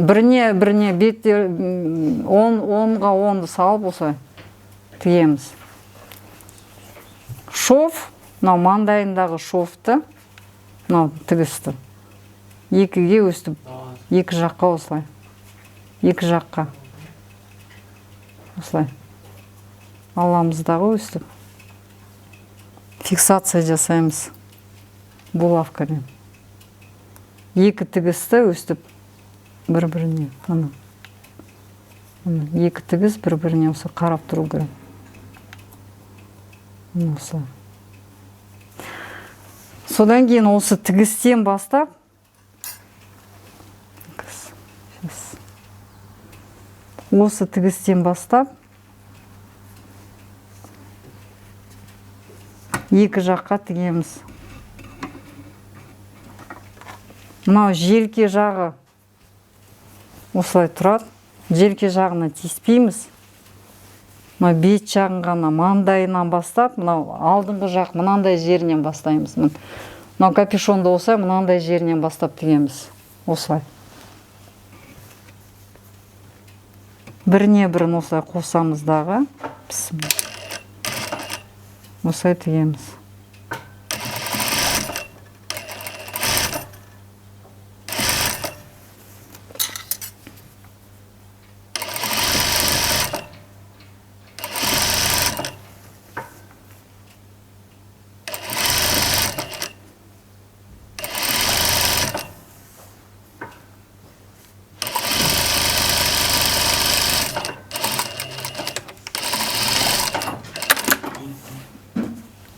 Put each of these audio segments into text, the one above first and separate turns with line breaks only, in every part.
біріне бетте онға онды салып осылай тігеміз. Шов, мынау маңдайындағы шовты, мынау тігісті. Екіге өстіп, екі жаққа осылай. Екі жаққа. Осылай. Аламыздағы өстіп. Фиксация жасаймыз. Булавкамен. Екі тігісті өстіп бір-біріне. Екі тігіс бір-біріне осы қарап тұру керек. Осы. Содан кейін осы тігістен бастап осы тігістен бастап екі жаққа тігеміз. Мынау желке жағы осылай тұрады. Желке жағына тиіспейміз. Мынау бет жағын ғана маңдайынан бастап, мынау алдыңғы жақ мынандай жерінен бастаймыз. Мынау капюшонды болса, мынандай жерінен бастап тігеміз. Осылай. Біріне бірін осылай қосамыздағы. Осылай тігеміз.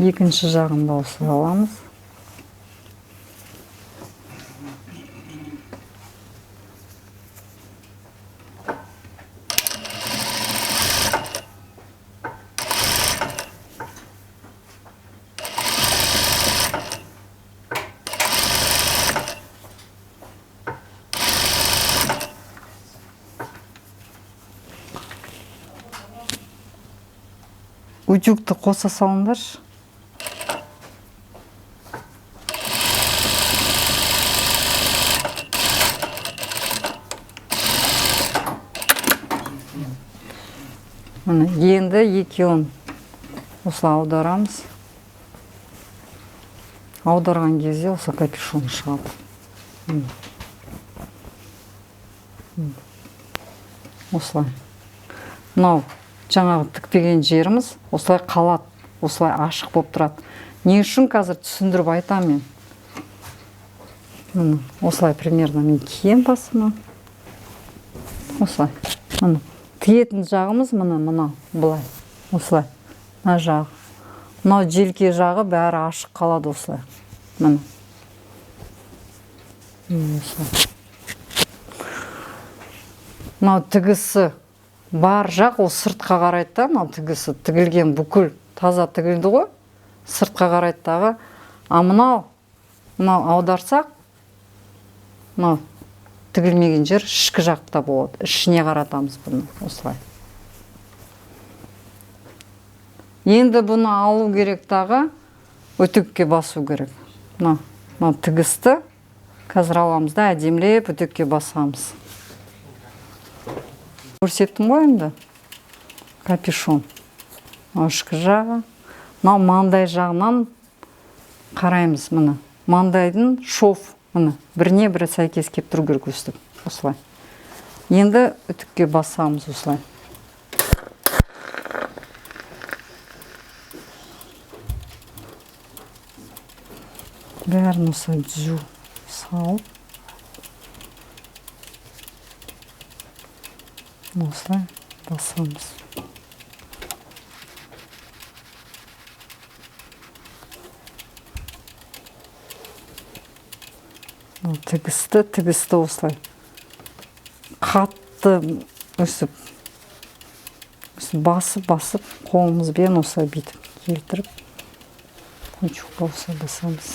Екінші жағында осылай аламыз. Утюгті қоса салыңдаршы. Енді екеуін осылай аударамыз. Аударған кезде осы капюшон шығады. Осылай. Мынау жаңағы тікпеген жеріміз осылай қалады. Осылай ашық болып тұрады. Не үшін қазір түсіндіріп айтамын мен. Осылай примерно мен кием басыма. Осылай. Тігетін жағымыз мына бұлай. Осылай. Мына жағы. Мынау желке жағы бәрі ашық қалады осылай. Мына. Мынау тігісі бар жақ ол сыртқа қарайды да. Мынау тігісі тігілген бүкіл таза тігілді ғой. Сыртқа қарайды дағы. А мынау аударсақ, мынау тігілмеген жер ішкі жақта болады. Ішіне қаратамыз бұны. Осылай. Енді бұны алу керек дағы, өтекке басу керек. Мынау тігісті қазір аламыз да, әдемілеп өтекке басамыз. Көрсеттім ғой енді. Капюшон. Ішкі жағы. Мынау маңдай жағынан қараймыз мұны. Маңдайдың шов. Біріне бірі сәйкес кеп тұру керек өстіп. Осылай. Енді үтікке басамыз осылай. Бәрін осылай түзу салып. Осылай басамыз. Тігісті осылай. Қатты өсіп, басып, қолымызбен осылай бетіп, келтіріп, учуққа осылай басамыз.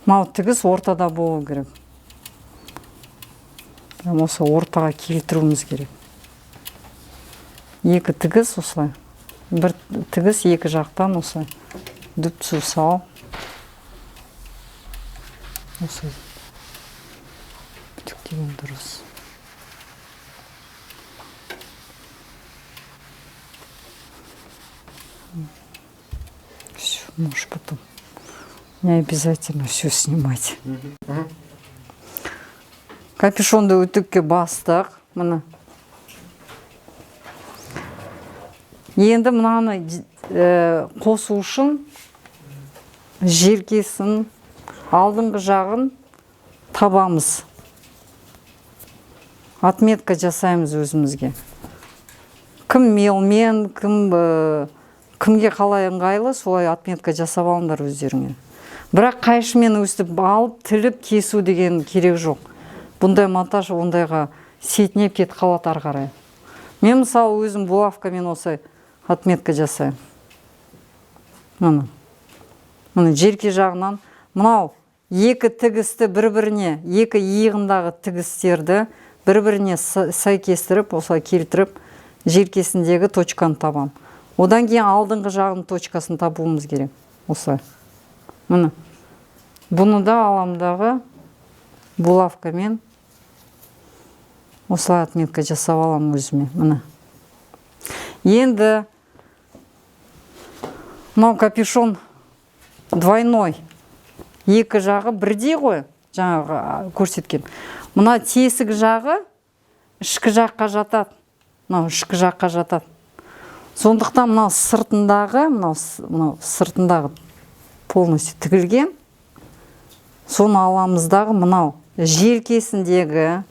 Мынау тігіс ортада болу керек. Осы ортаға келтіруіміз керек. Екі тігіс осылай. Бір тігіс екі жақтан осылай дүп-түзу салып. осы бүтіктеген дұрыс. Все, можешь потом. Не обязательно все снимать. Капюшонды үтікке бастық. Мына. Енді мынаны қосу үшін желкесін, алдыңғы жағын табамыз. Отметка жасаймыз өзімізге. Кім мелмен, кімге қалай ыңғайлы, солай отметка жасап алыңдар өздеріңе. Бірақ қайшымен өстіп алып, тіліп, кесу деген керек жоқ. Бұндай монтаж ондайға сетінеп кет қалат ары қарай. Мен мысалы өзім булавкамен осай отметка жасаймын. Мына желке жағынан, мынау екі тігісті бір-біріне, екі иығындағы тігістерді бір-біріне сәйкестіріп, осылай келтіріп, желкесіндегі точканы табам. Одан кейін алдыңғы жағының точкасын табуымыз керек. Осылай. Бұны да аламдағы булавкамен осылай отметка жасап алам өзіме. Енді мынау капюшон двойной. Екі жағы бірдей ғой, жаңағы көрсеткен. Мына тесік жағы ішкі жаққа жатады. Мынау ішкі жаққа жатады. Сондықтан мынау сыртындағы полностью тігілген. Соны аламыздағы мынау желкесіндегі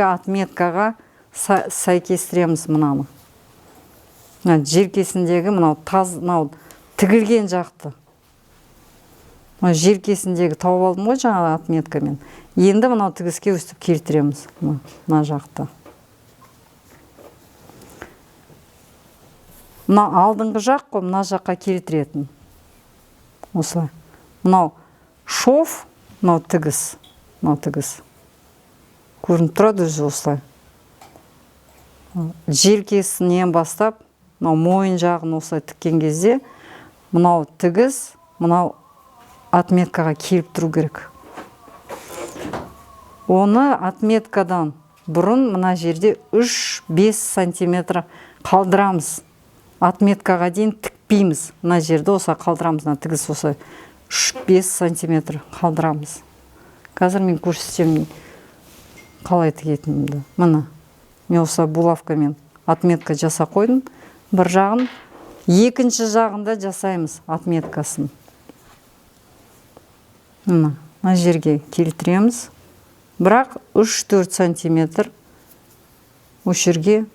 отметкаға сәйкестіреміз мынаны. Желкесіндегі мынау тігілген жақты. Желкесіндегі тауып алдым ғой жаңағы отметкамен. Енді мынау тігіске өстіп келтіреміз мына жақты. Мына алдыңғы жақ қой, мына жаққа келтіретін. Осылай. Мынау шов, мынау тігіс. Көрініп тұрады өзі осылай. Желкесінен бастап, мынау мойын жағын осылай тіккен кезде, мынау тігіс, мынау отметкаға келіп тұру керек. Оны отметкадан бұрын мына жерде 3-5 сантиметр қалдырамыз. Отметкаға дейін тікпейміз. Мына жерде осылай қалдырамыз, мына тігіс осылай 3-5 сантиметр қалдырамыз. Қазір мен көрсетемін қалай тігетінімді. Мен осылай булавкамен отметка жасап қойдым. Бір жағын, екінші жағында жасаймыз отметкасын. Мына жерге келтіреміз. Бірақ 3-4 сантиметр осы жерге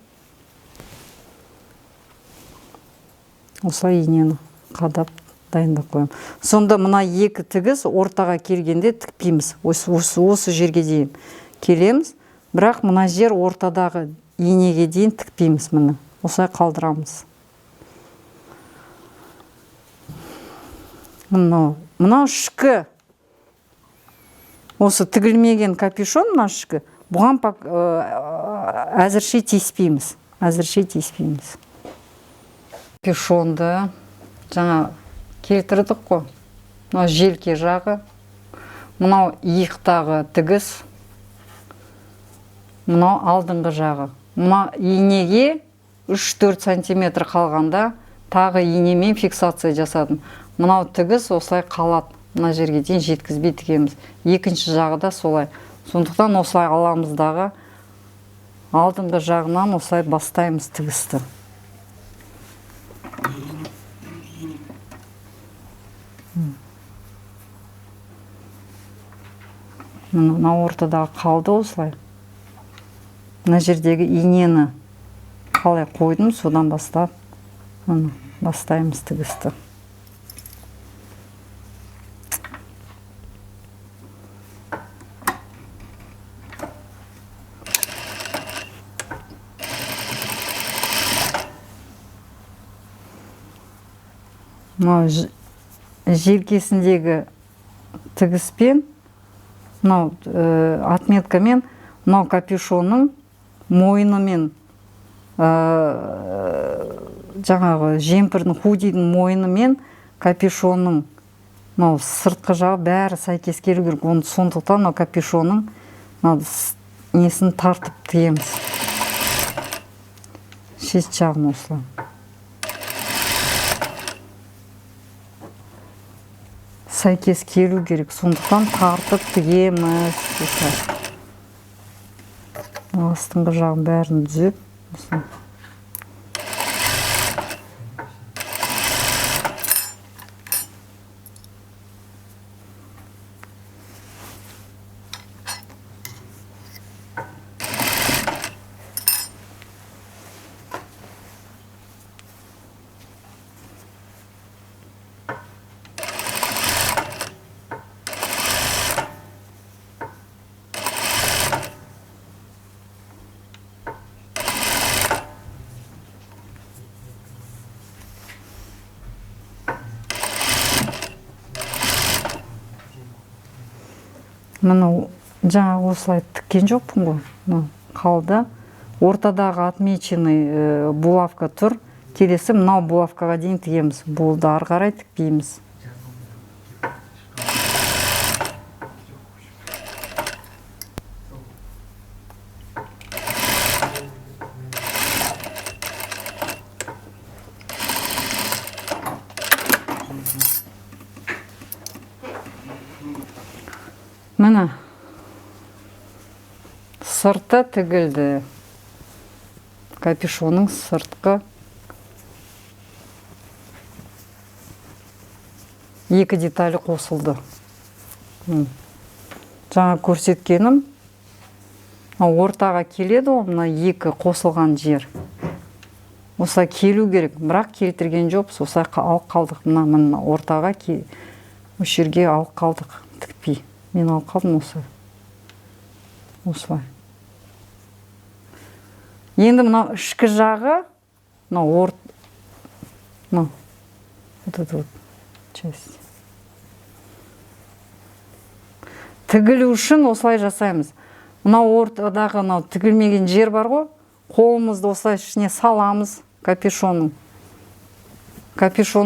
осылай инені қадап дайындап қоямын. Сонда мына екі тігіс ортаға келгенде тікпейміз. Осы жерге дейін келеміз. Бірақ мына жер ортадағы инеге дейін тікпейміз. Осылай қалдырамыз. Мынау ішкі. Осы тігілмеген капюшон мына ішкі. Бұған әзірше тиіспейміз. Капюшонды жаңа келтірдік қой. Мынау желке жағы. Мынау иықтағы тігіс. Мынау алдыңғы жағы. Мына инеге 3-4 сантиметр қалғанда тағы инемен фиксация жасадым. Мынау тігіс осылай қалады. Мына жерге дейін жеткізбей тігеміз. Екінші жағы да солай. Сондықтан осылай аламыздағы алдыңғы жағынан осылай бастаймыз тігісті. Мына ортадағы қалды осылай. Мына жердегі инені қалай қойдым, содан бастап бастаймыз тігісті. Мынау желкесіндегі тігіспен, мынау отметкамен, мынау капюшонның мойынымен, жаңағы жемпірдің худидің мойынымен капюшонның мынау сыртқы жағы бәрі сәйкес келу керек. Сондықтан мынау капюшонның несін тартып тігеміз. Шет жағын осылай. Сәйкес келу керек. Сондықтан тартып тігеміз. Астыңғы жағын бәрін түзеп. Мына жаңа осылай тіккен жоқпын ғой. Қалды. Ортадағы отмеченный булавка тұр. Келесі мынау булавкаға дейін тігеміз. Болды, ары қарай тікпейміз. Міне сырты тігілді. Капюшонның сыртқы екі деталі қосылды. Жаңа көрсеткенім ортаға келеді, мына екі қосылған жер. Осылай келу керек, бірақ келтірген жоқпыз. Осылай алып қалдық. Мына ортаға осы жерге алып қалдық, тікпей. Мен алып қалдым осылай. Енді мына ішкі жағы, тігілу үшін осылай жасаймыз. Мына ортадағы тігілмеген жер бар ғой, қолымызды осылай ішіне саламыз, капюшонның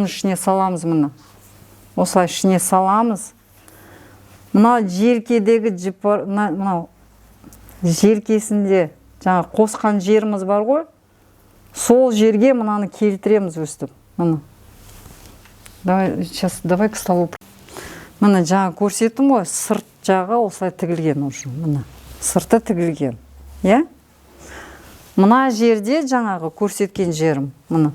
ішіне саламыз. Мына осылай ішіне саламыз. Мына желкедегі желкесінде жаңа қосқан жеріміз бар ғой, сол жерге мынаны келтіреміз өстіп. Давай к столу. Мына жаңа көрсеттім ғой, сырт жағы осылай тігілген уже. Мына сырты тігілген. Мына жерде жаңағы көрсеткен жерім. Мына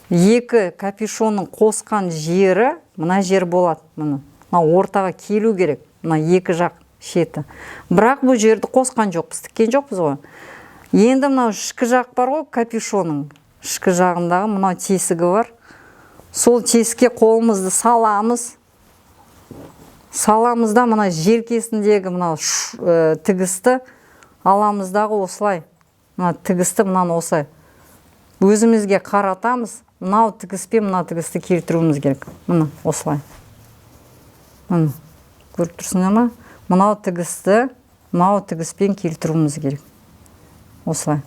екі капюшонның қосқан жері мына жер болады. Мына ортаға келу керек. Мына екі жақ шеті. Бірақ бұл жерді қосқан жоқпыз, тіккен жоқпыз ғой. Енді мынау ішкі жақ бар ғой, капюшонның ішкі жағындағы мынау тесігі бар. Сол тесікке қолымызды саламыз. Саламызда мына желкесіндегі мынау тігісті аламыздағы осылай. Мына тігісті мынаны осылай. Өзімізге қаратамыз. Мынау тігіспен мына тігісті келтіруіміз керек. Мына осылай. Мына көріп тұрсыңдар ма? Мынау тігіспен келтіруіміз керек. Осылай.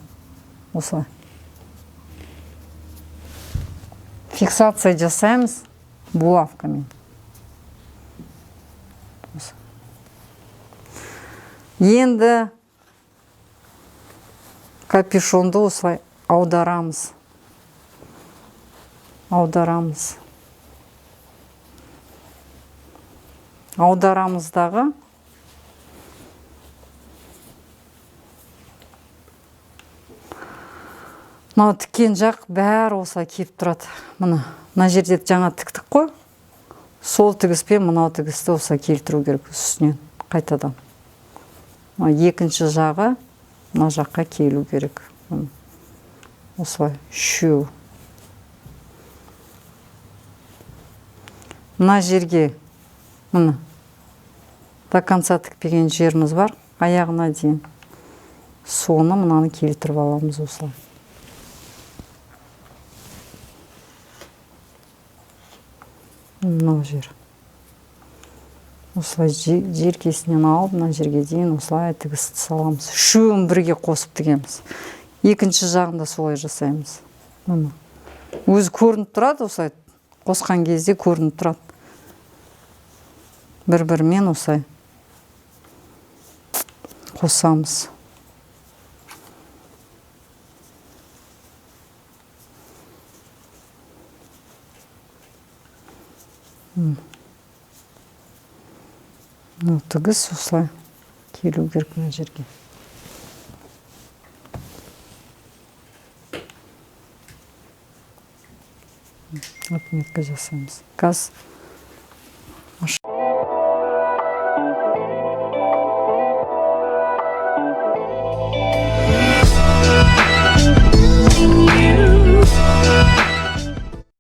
Фиксация жасаймыз булавкамен. Енді капюшонды осылай аударамыз. Аударамыздағы мынау тіккен жақ бәрі осылай келіп тұрады. Мына жерде жаңа тіктік қой. Сол тігіспен мынау тігісті осылай келтіру керек үстінен қайтадан. Екінші жағы мына жаққа келу керек. Осылай үшеу. Мына жерге мына до конца тікпеген жеріміз бар, аяғына дейін. Соны мынаны келтіріп аламыз осылай. Мынау жер. Осылай жеркесінен алып, мына жерге дейін осылай тігісті саламыз. Үшеуін бірге қосып тігеміз. Екінші жағында солай жасаймыз. Өзі көрініп тұрады, осылай қосқан кезде көрініп тұрады. бір-бірімен осылай қосамыз. Тігіс осылай келу керек мына жерге. Отметка жасаймыз. Қазір